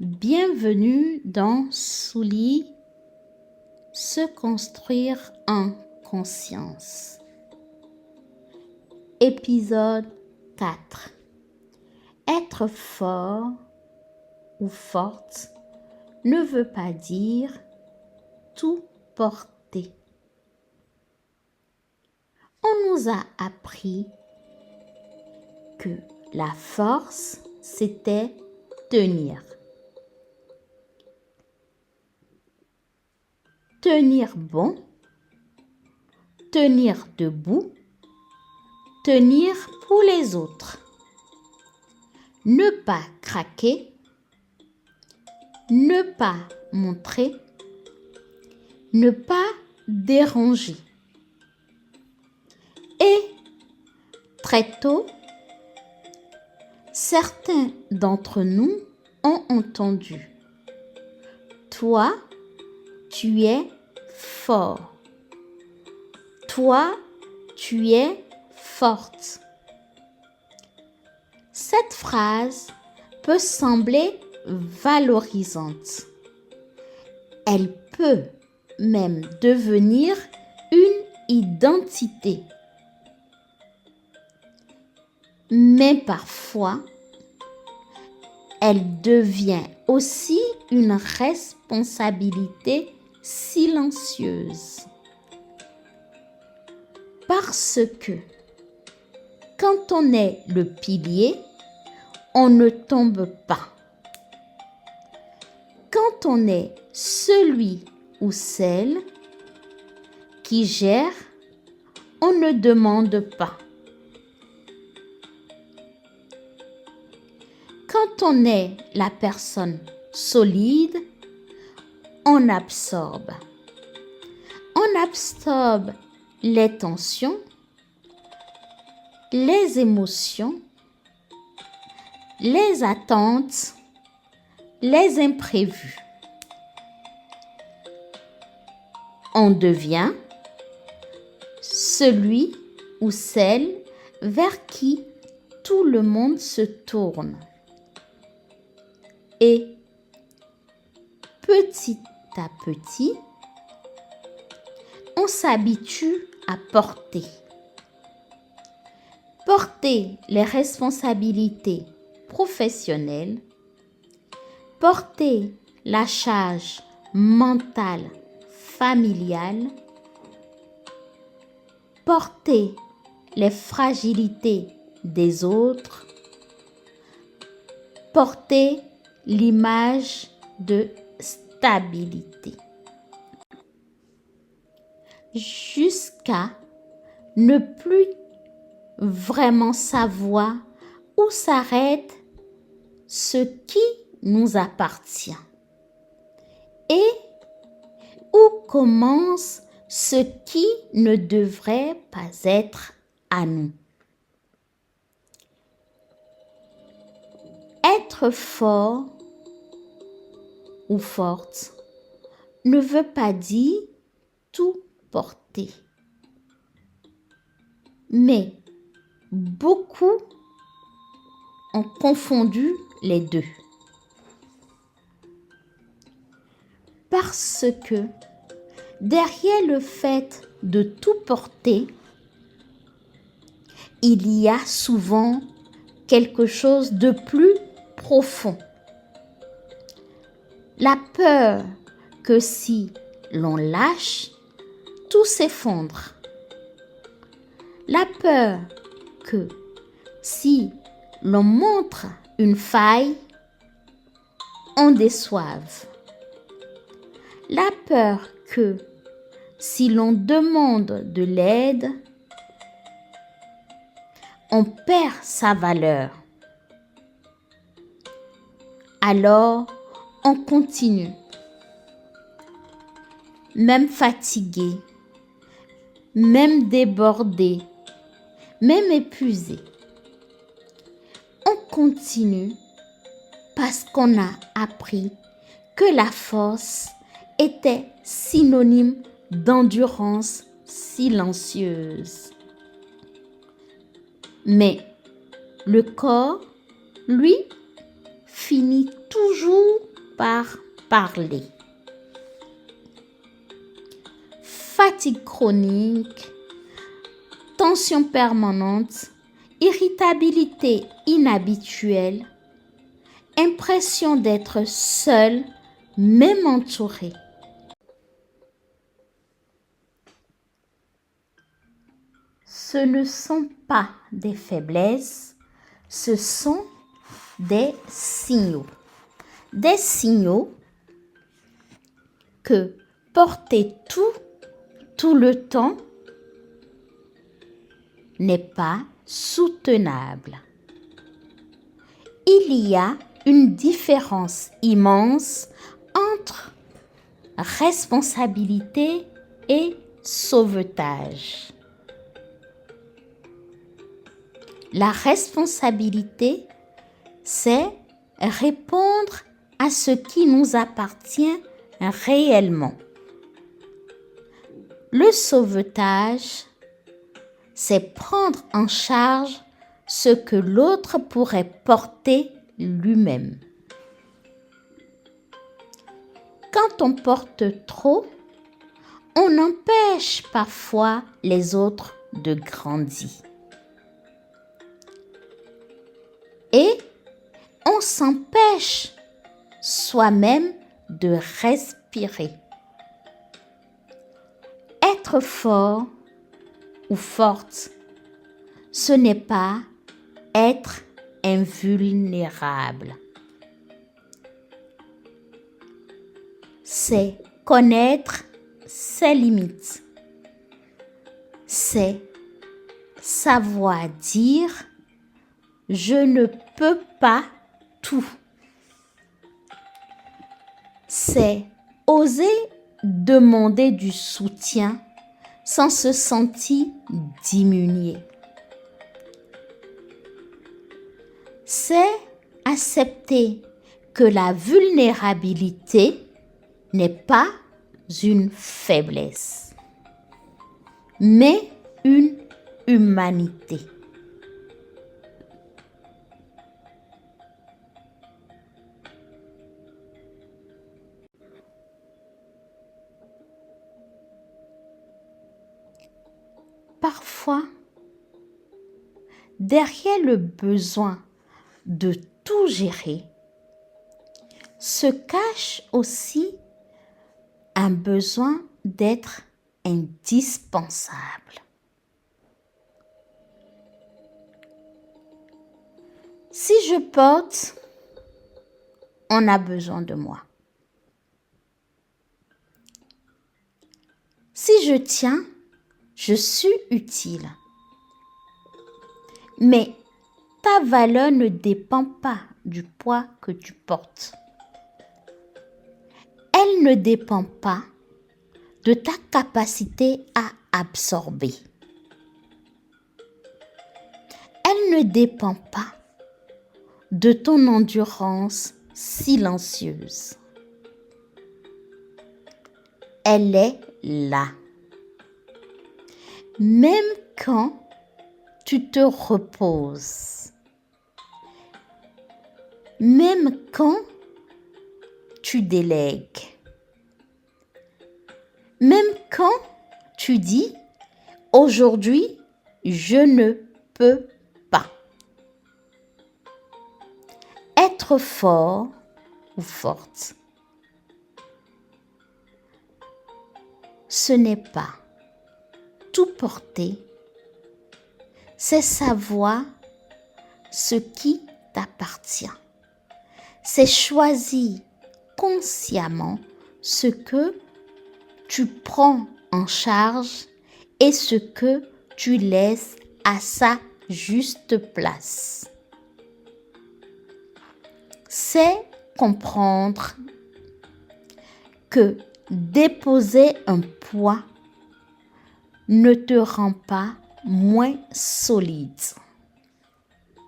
Bienvenue dans Souli, se construire en conscience. Épisode 4. Être fort ou forte ne veut pas dire tout porter. On nous a appris que la force, c'était tenir. Tenir bon, tenir debout, tenir pour les autres. Ne pas craquer, ne pas montrer, ne pas déranger. Et très tôt, certains d'entre nous ont entendu « Toi, tu es fort. Toi, tu es forte. » Cette phrase peut sembler valorisante. Elle peut même devenir une identité. Mais parfois, elle devient aussi une responsabilité silencieuse. Parce que quand on est le pilier, on ne tombe pas. Quand on est celui ou celle qui gère, on ne demande pas. Quand on est la personne solide, on absorbe. On absorbe les tensions, les émotions, les attentes, les imprévus. On devient celui ou celle vers qui tout le monde se tourne. Et petit à petit, on s'habitue à porter. Porter les responsabilités professionnelles, porter la charge mentale, familiale, porter les fragilités des autres, porter l'image de stabilité. Jusqu'à ne plus vraiment savoir où s'arrête ce qui nous appartient et où commence ce qui ne devrait pas être à nous. Être fort ou forte ne veut pas dire tout porter. Mais beaucoup ont confondu les deux. Parce que derrière le fait de tout porter, il y a souvent quelque chose de plus profond. La peur que si l'on lâche, tout s'effondre. La peur que si l'on montre une faille, on déçoive. La peur que si l'on demande de l'aide, on perd sa valeur. Alors, on continue. Même fatigué, même débordé, même épuisé. On continue parce qu'on a appris que la force était synonyme d'endurance silencieuse. Mais le corps, lui, finit toujours par parler. Fatigue chronique, tension permanente, irritabilité inhabituelle, impression d'être seul, même entouré. Ce ne sont pas des faiblesses, ce sont des signaux. Des signaux que porter tout le temps n'est pas soutenable. Il y a une différence immense entre responsabilité et sauvetage. La responsabilité, c'est répondre à ce qui nous appartient réellement. Le sauvetage, c'est prendre en charge ce que l'autre pourrait porter lui-même. Quand on porte trop, on empêche parfois les autres de grandir. Et on s'empêche soi-même de respirer. Être fort ou forte, ce n'est pas être invulnérable. C'est connaître ses limites. C'est savoir dire « je ne peux pas tout ». C'est oser demander du soutien sans se sentir diminué. C'est accepter que la vulnérabilité n'est pas une faiblesse, mais une humanité. Parfois, derrière le besoin de tout gérer, se cache aussi un besoin d'être indispensable. Si je porte, on a besoin de moi. Si je tiens, je suis utile. Mais ta valeur ne dépend pas du poids que tu portes. Elle ne dépend pas de ta capacité à absorber. Elle ne dépend pas de ton endurance silencieuse. Elle est là. Même quand tu te reposes, même quand tu délègues, même quand tu dis « aujourd'hui, je ne peux pas ». Être fort ou forte, ce n'est pas tout porter, c'est savoir ce qui t'appartient. C'est choisir consciemment ce que tu prends en charge et ce que tu laisses à sa juste place. C'est comprendre que déposer un poids ne te rend pas moins solide.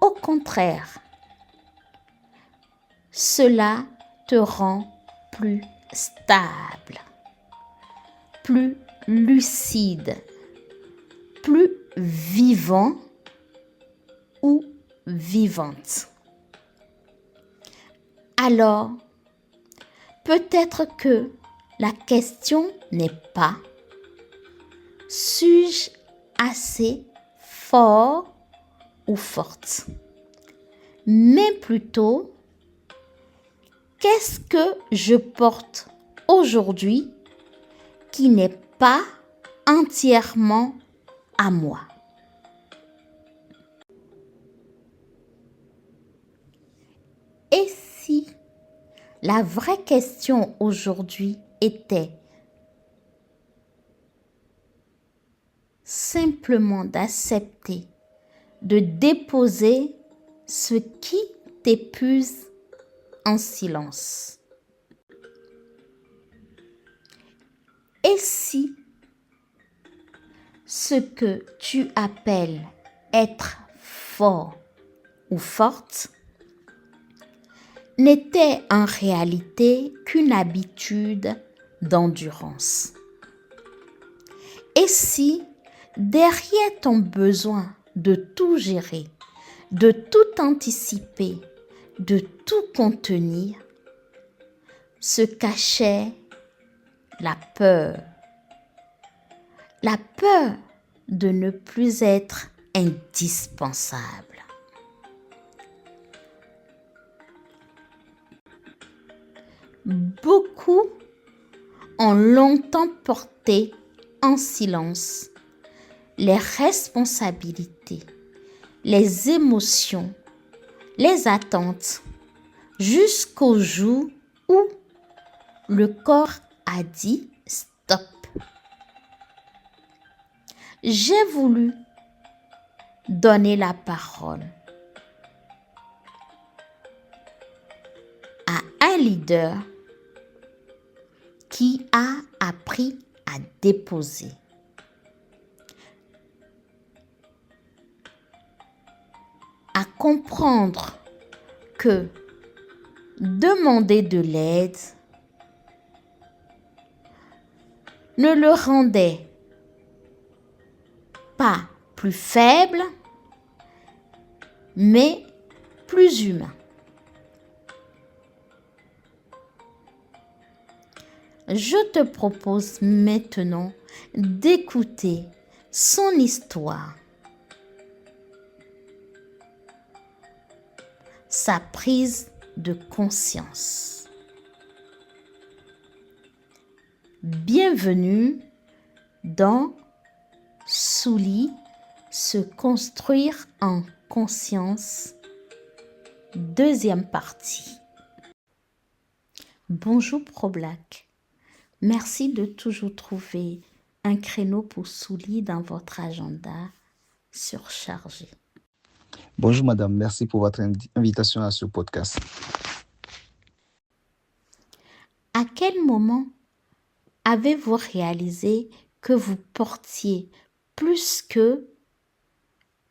Au contraire, cela te rend plus stable, plus lucide, plus vivant ou vivante. Alors, peut-être que la question n'est pas suis-je assez fort ou forte, mais plutôt qu'est-ce que je porte aujourd'hui qui n'est pas entièrement à moi. Et si la vraie question aujourd'hui était simplement d'accepter, de déposer ce qui t'épuise en silence. Et si ce que tu appelles être fort ou forte n'était en réalité qu'une habitude d'endurance? Et si derrière ton besoin de tout gérer, de tout anticiper, de tout contenir, se cachait la peur de ne plus être indispensable. Beaucoup ont longtemps porté en silence les responsabilités, les émotions, les attentes, jusqu'au jour où le corps a dit stop. J'ai voulu donner la parole à un leader qui a appris à déposer. À comprendre que demander de l'aide ne le rendait pas plus faible, mais plus humain. Je te propose maintenant d'écouter son histoire, sa prise de conscience. Bienvenue dans Souli, se construire en conscience, deuxième partie. Bonjour ProBlack. Merci de toujours trouver un créneau pour Souli dans votre agenda surchargé. Bonjour madame, merci pour votre invitation à ce podcast. À quel moment avez-vous réalisé que vous portiez plus que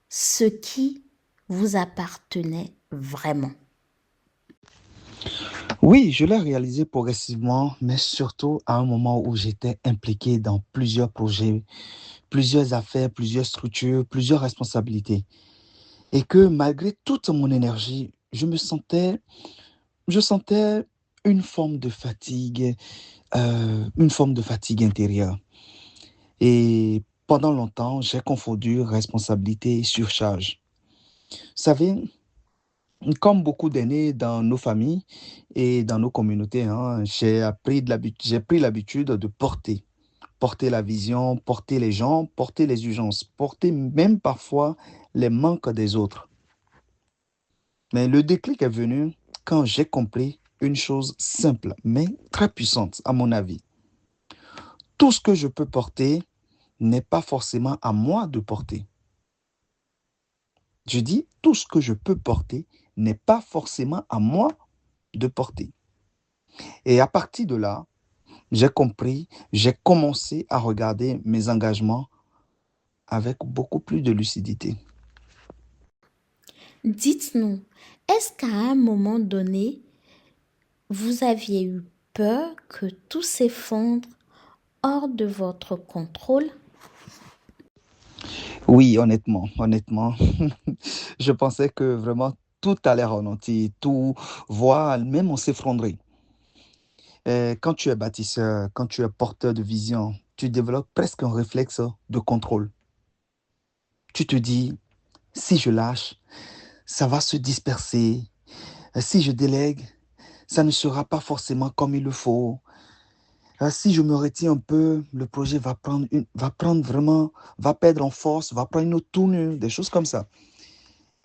ce qui vous appartenait vraiment? Oui, je l'ai réalisé progressivement, mais surtout à un moment où j'étais impliqué dans plusieurs projets, plusieurs affaires, plusieurs structures, plusieurs responsabilités. Et que malgré toute mon énergie, je sentais une forme de fatigue, intérieure. Et pendant longtemps, j'ai confondu responsabilité et surcharge. Vous savez, comme beaucoup d'aînés dans nos familles et dans nos communautés, j'ai pris l'habitude de porter la vision, porter les gens, porter les urgences, porter même parfois les manques des autres. Mais le déclic est venu quand j'ai compris une chose simple, mais très puissante à mon avis. Tout ce que je peux porter n'est pas forcément à moi de porter. Je dis, tout ce que je peux porter n'est pas forcément à moi de porter. Et à partir de là, j'ai commencé à regarder mes engagements avec beaucoup plus de lucidité. Dites-nous, est-ce qu'à un moment donné, vous aviez eu peur que tout s'effondre hors de votre contrôle? Oui, honnêtement, je pensais que vraiment tout allait ralentir, tout, voire même on s'effondrer. Quand tu es bâtisseur, quand tu es porteur de vision, tu développes presque un réflexe de contrôle. Tu te dis, si je lâche, ça va se disperser. Si je délègue, ça ne sera pas forcément comme il le faut. Si je me retiens un peu, le projet va prendre vraiment, va perdre en force, va prendre une autre tournure, des choses comme ça.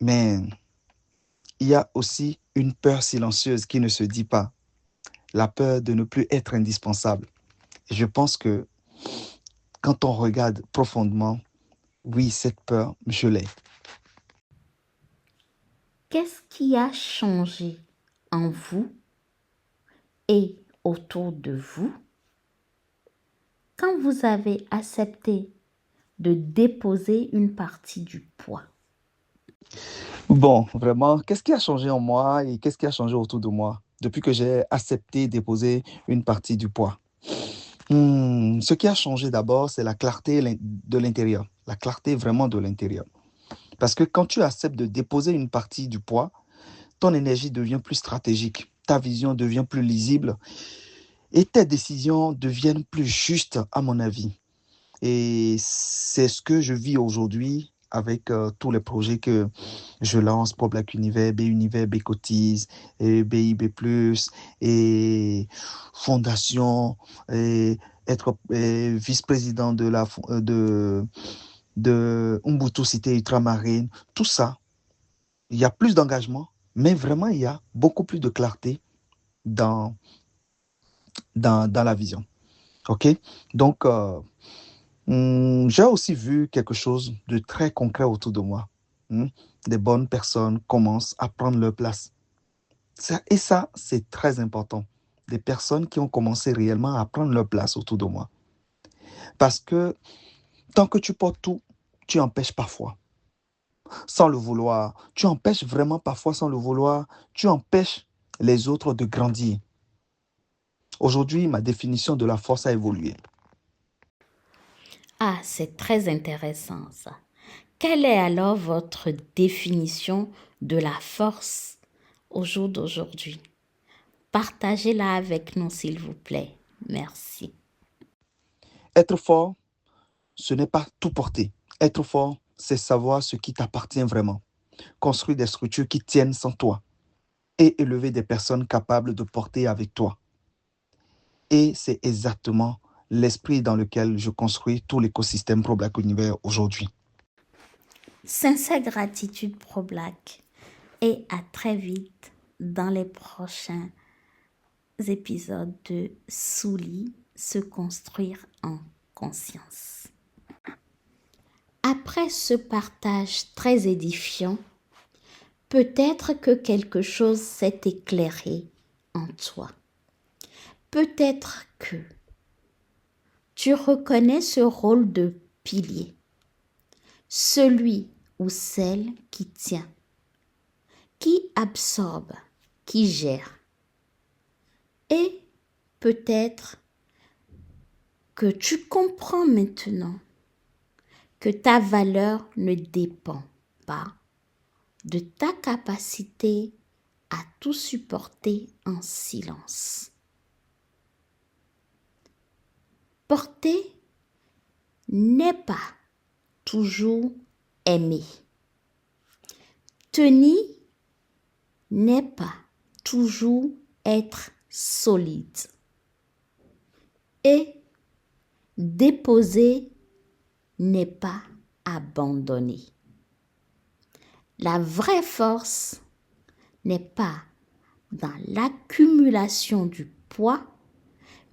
Mais il y a aussi une peur silencieuse qui ne se dit pas, la peur de ne plus être indispensable. Et je pense que quand on regarde profondément, oui, cette peur, je l'ai. Qu'est-ce qui a changé en vous et autour de vous quand vous avez accepté de déposer une partie du poids? Bon, vraiment, qu'est-ce qui a changé en moi et qu'est-ce qui a changé autour de moi depuis que j'ai accepté de déposer une partie du poids? Ce qui a changé d'abord, c'est la clarté de l'intérieur, la clarté vraiment de l'intérieur. Parce que quand tu acceptes de déposer une partie du poids, ton énergie devient plus stratégique, ta vision devient plus lisible et tes décisions deviennent plus justes, à mon avis. Et c'est ce que je vis aujourd'hui avec tous les projets que je lance pour Black Univers, B Univers, B Cotise, et BIB+, et Fondation, et être vice-président de Ubuntu Cité Ultramarine. Tout ça, il y a plus d'engagement, mais vraiment, il y a beaucoup plus de clarté dans, dans la vision. OK? Donc, j'ai aussi vu quelque chose de très concret autour de moi. Hmm. Des bonnes personnes commencent à prendre leur place. Et ça, c'est très important. Des personnes qui ont commencé réellement à prendre leur place autour de moi. Parce que tant que tu portes tout, tu empêches parfois, sans le vouloir. Tu empêches vraiment parfois sans le vouloir. Tu empêches les autres de grandir. Aujourd'hui, ma définition de la force a évolué. Ah, c'est très intéressant ça. Quelle est alors votre définition de la force au jour d'aujourd'hui? Partagez-la avec nous, s'il vous plaît. Merci. Être fort, ce n'est pas tout porter. Être fort, c'est savoir ce qui t'appartient vraiment. Construire des structures qui tiennent sans toi et élever des personnes capables de porter avec toi. Et c'est exactement l'esprit dans lequel je construis tout l'écosystème Pro Black Univers aujourd'hui. Sincère gratitude Pro Black et à très vite dans les prochains épisodes de Souli, se construire en conscience. Après ce partage très édifiant, peut-être que quelque chose s'est éclairé en toi. Peut-être que tu reconnais ce rôle de pilier, celui ou celle qui tient, qui absorbe, qui gère. Et peut-être que tu comprends maintenant que ta valeur ne dépend pas de ta capacité à tout supporter en silence. Porter n'est pas toujours aimer. Tenir n'est pas toujours être solide. Et déposer n'est pas abandonner. La vraie force n'est pas dans l'accumulation du poids,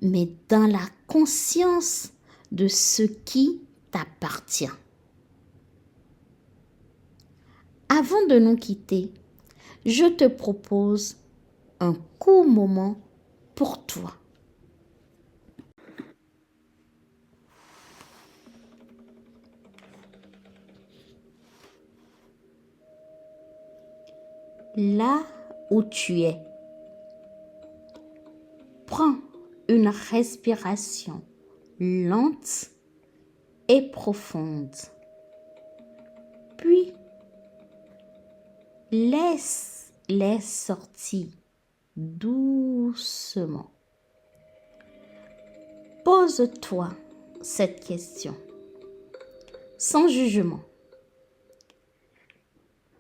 mais dans la conscience de ce qui t'appartient. Avant de nous quitter, je te propose un court moment pour toi. Là où tu es, prends une respiration lente et profonde. Puis, laisse-les sortir doucement. Pose-toi cette question, sans jugement.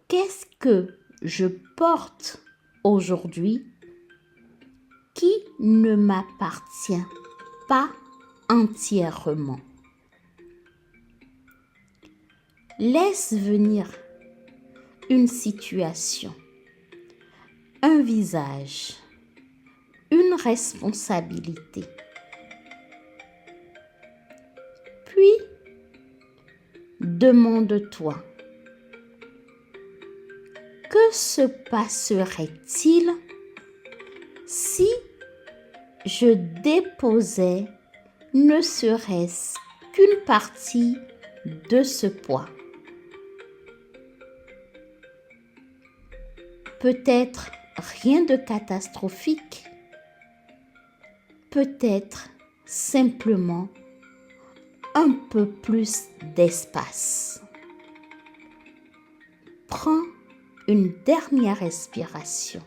Qu'est-ce que je porte aujourd'hui qui ne m'appartient pas entièrement? Laisse venir une situation, un visage, une responsabilité. Puis, demande-toi, que se passerait-il si je déposais ne serait-ce qu'une partie de ce poids? Peut-être rien de catastrophique, peut-être simplement un peu plus d'espace. Prends une dernière respiration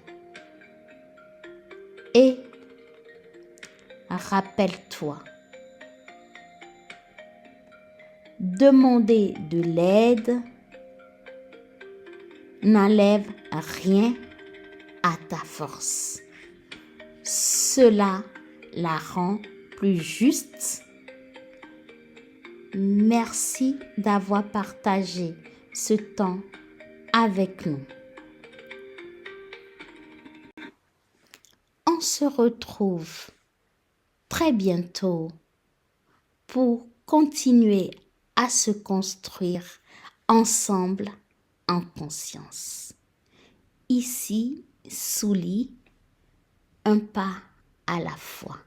et rappelle-toi, demander de l'aide n'enlève rien à ta force. Cela la rend plus juste. Merci d'avoir partagé ce temps avec nous. On se retrouve très bientôt pour continuer à se construire ensemble en conscience. Ici, Souli, un pas à la fois.